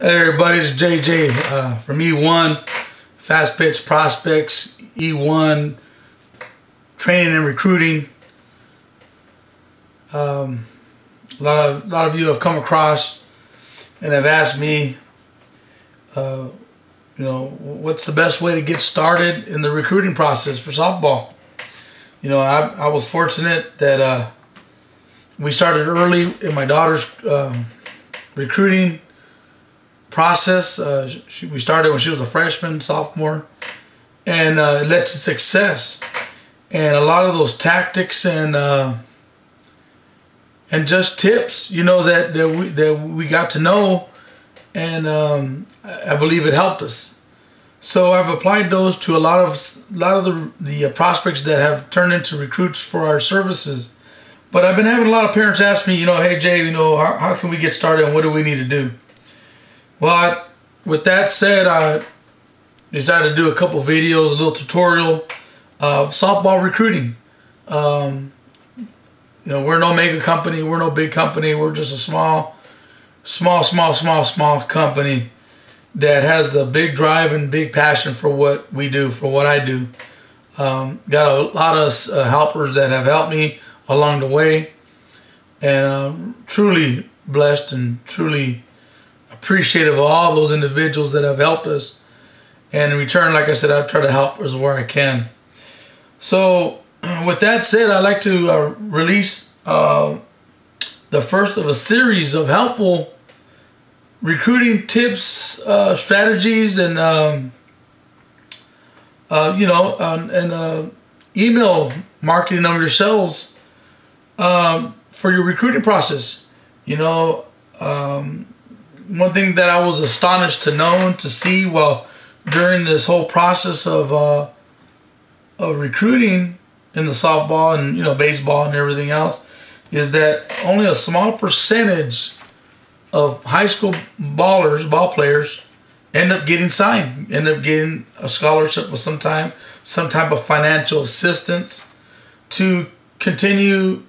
Hey everybody, it's JJ from E1, Fastpitch Prospects, E1, Training and Recruiting. A lot of you have come across and have asked me, what's the best way to get started in the recruiting process for softball. I was fortunate that we started early in my daughter's recruiting process. We started when she was a freshman, sophomore, and it led to success. And a lot of those tactics and just tips, that we got to know, and I believe it helped us. So I've applied those to a lot of the prospects that have turned into recruits for our services. But I've been having a lot of parents ask me, hey Jay, how can we get started and what do we need to do? Well, with that said, I decided to do a couple videos, a little tutorial of softball recruiting. We're no mega company, we're no big company, we're just a small company that has a big drive and big passion for what we do, for what I do. Got a lot of helpers that have helped me along the way, and truly blessed and truly appreciative of all those individuals that have helped us. And in return, like I said, I try to help as where I can. So with that said, I'd like to release the first of a series of helpful recruiting tips, strategies, and email marketing of yourselves for your recruiting process. One thing that I was astonished to know and to see during this whole process of recruiting in the softball and baseball and everything else is that only a small percentage of high school ball players end up getting signed, end up getting a scholarship of some type of financial assistance to continue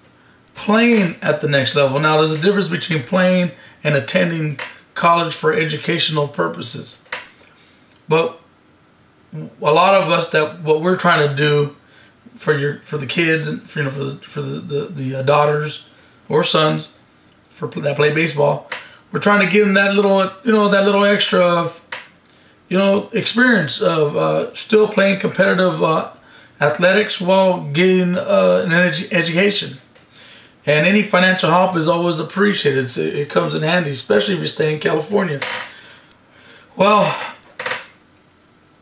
playing at the next level. Now, there's a difference between playing and attending college for educational purposes. But a lot of us, what we're trying to do for the kids and for the daughters or sons that play baseball, we're trying to give them that little extra experience of still playing competitive athletics while getting an education. And any financial help is always appreciated. It comes in handy, especially if you stay in California. Well,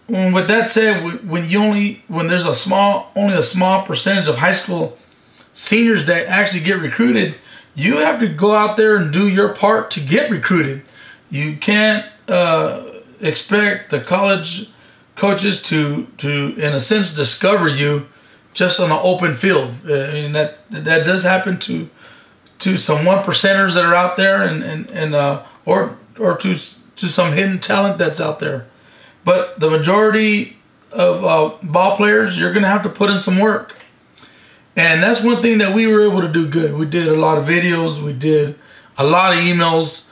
with that said, when there's only a small percentage of high school seniors that actually get recruited, you have to go out there and do your part to get recruited. You can't expect the college coaches to in a sense discover you just on an open field. And that does happen to some 1%ers that are out there, or to some hidden talent that's out there. But the majority of ball players, you're going to have to put in some work. And that's one thing that we were able to do good. We did a lot of videos. We did a lot of emails.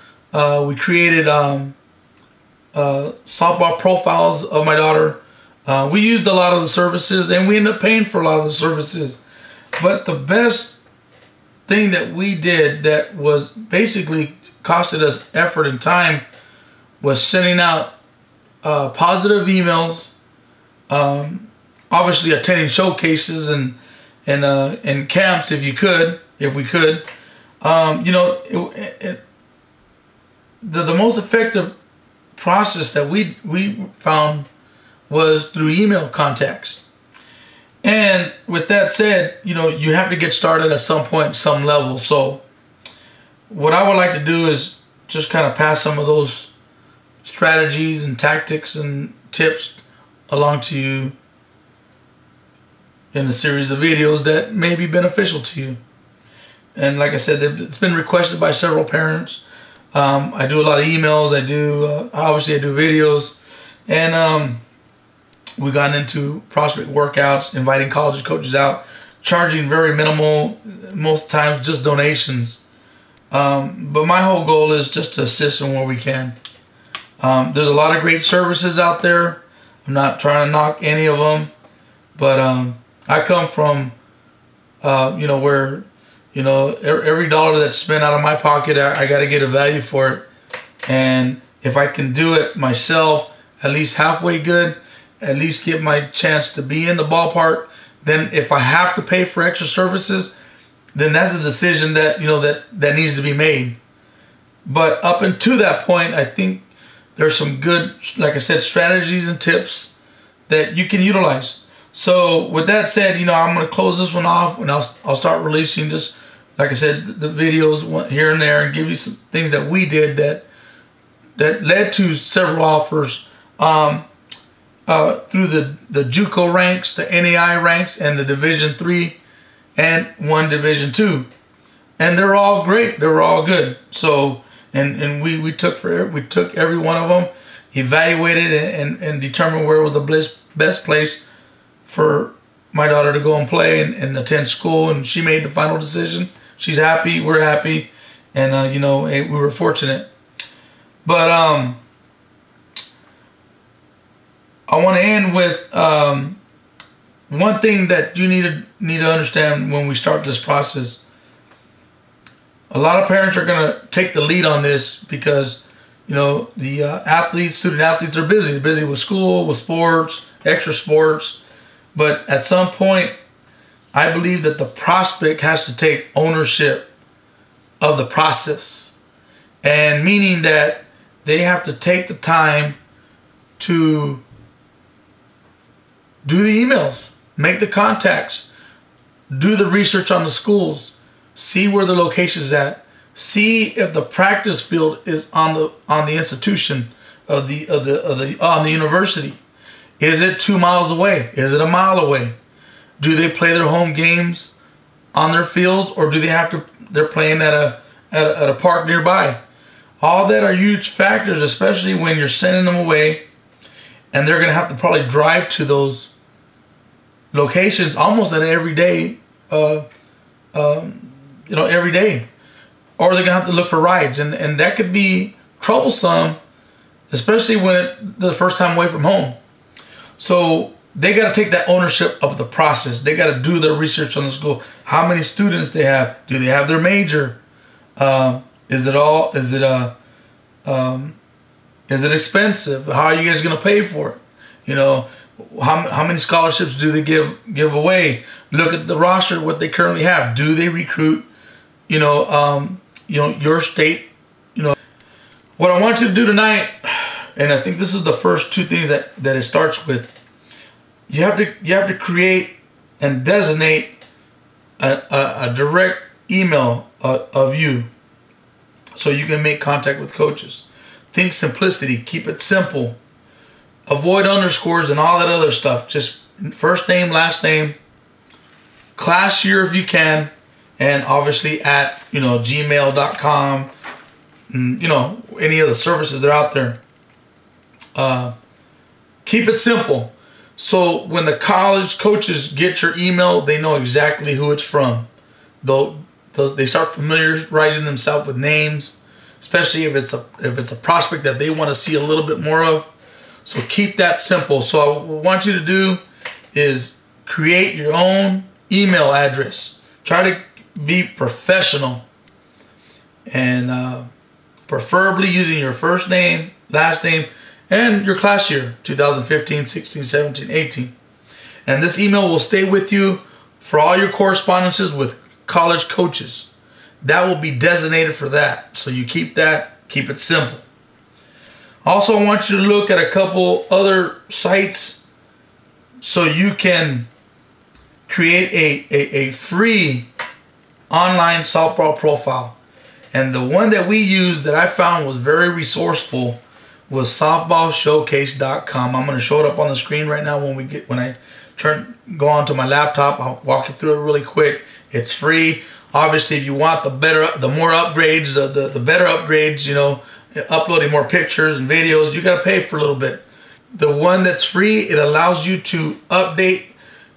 We created softball profiles of my daughter. We used a lot of the services, and we ended up paying for a lot of the services. But the best thing that we did that was basically costed us effort and time was sending out positive emails, obviously attending showcases and camps if we could. The most effective process that we found was through email contacts. And with that said, you have to get started at some point, some level. So what I would like to do is just kind of pass some of those strategies and tactics and tips along to you in a series of videos that may be beneficial to you. And like I said, it's been requested by several parents. I do a lot of emails. Obviously I do videos, and we've gotten into prospect workouts, inviting college coaches out, charging very minimal, most times just donations. But my whole goal is just to assist in where we can. There's a lot of great services out there. I'm not trying to knock any of them, but I come from, where, every dollar that's spent out of my pocket, I got to get a value for it. And if I can do it myself, at least halfway good, at least get my chance to be in the ballpark, then if I have to pay for extra services, then that's a decision that, that needs to be made. But up until that point, I think there's some good, like I said, strategies and tips that you can utilize. So with that said, I'm going to close this one off, and I'll start releasing, just like I said, the videos here and there, and give you some things that we did that led to several offers through the JUCO ranks, the NAI ranks, and the Division III and one Division II, and they're all great. They were all good. So and we took every one of them, evaluated and determined where was the best place for my daughter to go and play and attend school, and she made the final decision. She's happy, we're happy, and we were fortunate. But I want to end with one thing that you need to understand when we start this process. A lot of parents are going to take the lead on this because the student athletes are busy. They're busy with school, with sports, extra sports. But at some point, I believe that the prospect has to take ownership of the process, and meaning that they have to take the time to do the emails, make the contacts, do the research on the schools, see where the location's at, see if the practice field is on the institution on the university. Is it 2 miles away? Is it a mile away? Do they play their home games on their fields, or do they're playing at a park nearby? All that are huge factors, especially when you're sending them away, and they're going to have to probably drive to those locations almost at every day, every day, or they're going to have to look for rides, and that could be troublesome, especially when the first time away from home. So they got to take that ownership of the process. They got to do their research on the school. How many students they have? Do they have their major? Is it expensive? How are you guys going to pay for it? How many scholarships do they give away? Look at the roster, what they currently have. Do they recruit, your state? What I want you to do tonight, and I think this is the first two things that it starts with. You have to create and designate a direct email of you, so you can make contact with coaches. Think simplicity. Keep it simple. Avoid underscores and all that other stuff. Just first name, last name, class year if you can, and obviously at gmail.com. Any of the services that are out there. Keep it simple. So when the college coaches get your email, they know exactly who it's from. They start familiarizing themselves with names, especially if it's a prospect that they want to see a little bit more of. So keep that simple. So what I want you to do is create your own email address. Try to be professional, and preferably using your first name, last name, and your class year, 2015, 16, 17, 18. And this email will stay with you for all your correspondences with college coaches. That will be designated for that. So you keep that, keep it simple. Also, I want you to look at a couple other sites so you can create a free online softball profile. And the one that we used that I found was very resourceful was softballshowcase.com. I'm going to show it up on the screen right now when I go onto my laptop. I'll walk you through it really quick. It's free. Obviously, if you want the more upgrades, the better upgrades, uploading more pictures and videos, you got to pay for a little bit. The one that's free, it allows you to update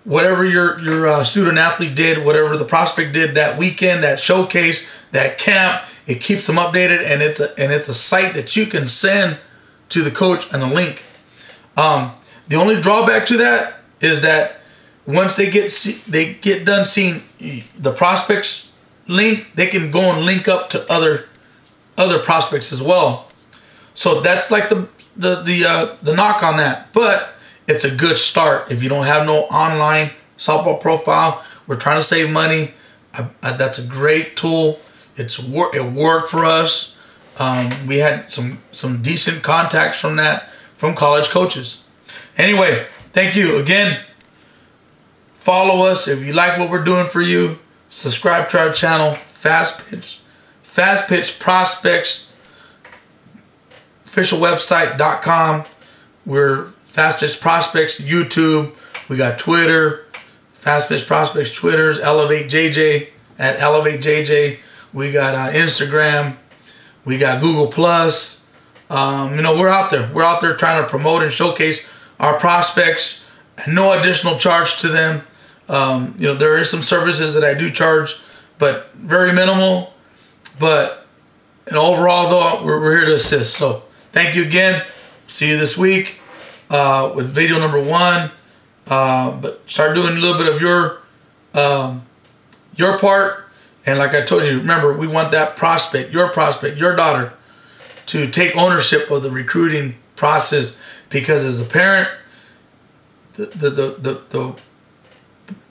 whatever your student athlete did, whatever the prospect did that weekend, that showcase, that camp. It keeps them updated, and it's a site that you can send to the coach and a link. The only drawback to that is that once they get done seeing the prospects link, they can go and link up to other prospects as well. So that's like the knock on that. But it's a good start. If you don't have no online softball profile, we're trying to save money. That's a great tool. It worked for us. We had some decent contacts from college coaches. Anyway, thank you again. Follow us if you like what we're doing for you. Subscribe to our channel, Fastpitch Prospects, official website.com. We're Fastpitch Prospects, YouTube. We got Twitter, Fastpitch Prospects, Twitter's Elevate JJ at Elevate JJ. We got Instagram. We got Google Plus. We're out there. We're out there trying to promote and showcase our prospects and no additional charge to them. There is some services that I do charge, but very minimal. But overall, though, we're here to assist. So thank you again. See you this week with video number 1. But start doing a little bit of your part. And like I told you, remember, we want that prospect, your daughter, to take ownership of the recruiting process. Because as a parent, the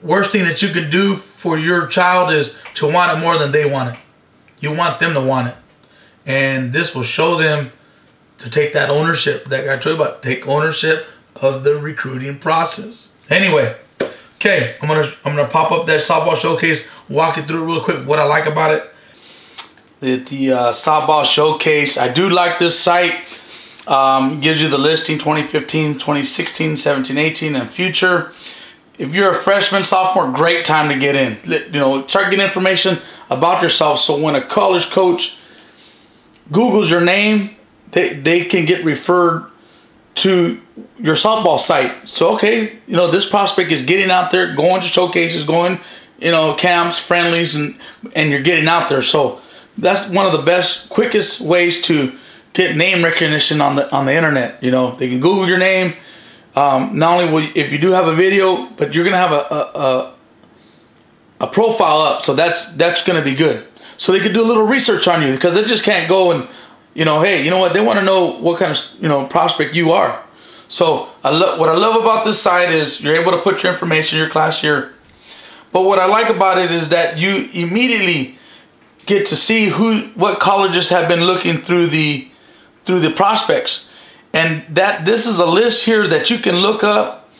worst thing that you can do for your child is to want it more than they want it. You want them to want it. And this will show them to take that ownership that I told you about. Take ownership of the recruiting process. Anyway, okay, I'm gonna pop up that softball showcase, walk you through it real quick, what I like about it. The softball showcase, I do like this site. Gives you the listing 2015, 2016, 17, 18, and future. If you're a freshman, sophomore, great time to get in. Start getting information about yourself, so when a college coach Googles your name, they can get referred to your softball site. So, okay, this prospect is getting out there, going to showcases, going, camps, friendlies, and you're getting out there. So that's one of the best, quickest ways to get name recognition on the internet. They can Google your name. Not only if you do have a video, but you're gonna have a profile up, so that's gonna be good. So they can do a little research on you, because they just can't go and hey, you know what? They want to know what kind of prospect you are. So what I love about this site is you're able to put your information, your class year. But what I like about it is that you immediately get to see what colleges have been looking through the prospects, and that this is a list here that you can look up,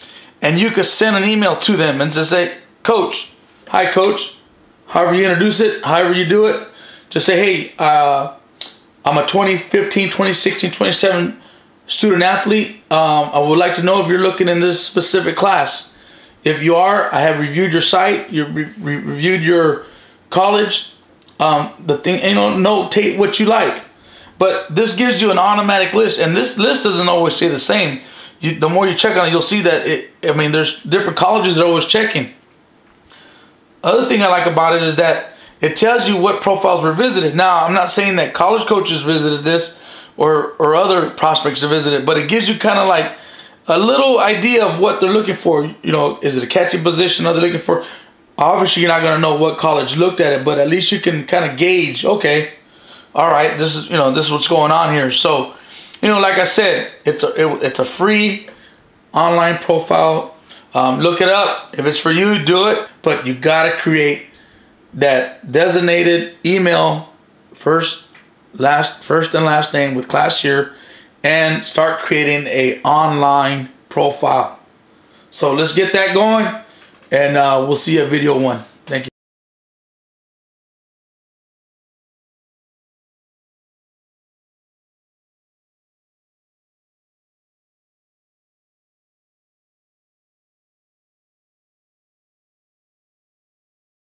and you can send an email to them and just say, Coach, hi Coach, however you introduce it, however you do it, just say, hey, I'm a 2015, 2016, 2017 student athlete. I would like to know if you're looking in this specific class. If you are, I have reviewed your site, reviewed your college, notate what you like. But this gives you an automatic list, and this list doesn't always stay the same. The more you check on it, you'll see that there's different colleges that are always checking. Other thing I like about it is that it tells you what profiles were visited. Now, I'm not saying that college coaches visited this or other prospects have visited, but it gives you kind of like a little idea of what they're looking for. Is it a catching position? Are they looking for? Obviously, you're not going to know what college looked at it, but at least you can kind of gauge. Okay, all right, this is what's going on here. So, like I said, it's a free online profile. Look it up. If it's for you, do it. But you got to create that designated email, first and last name with class year, and start creating a online profile. So let's get that going, and we'll see you at video 1.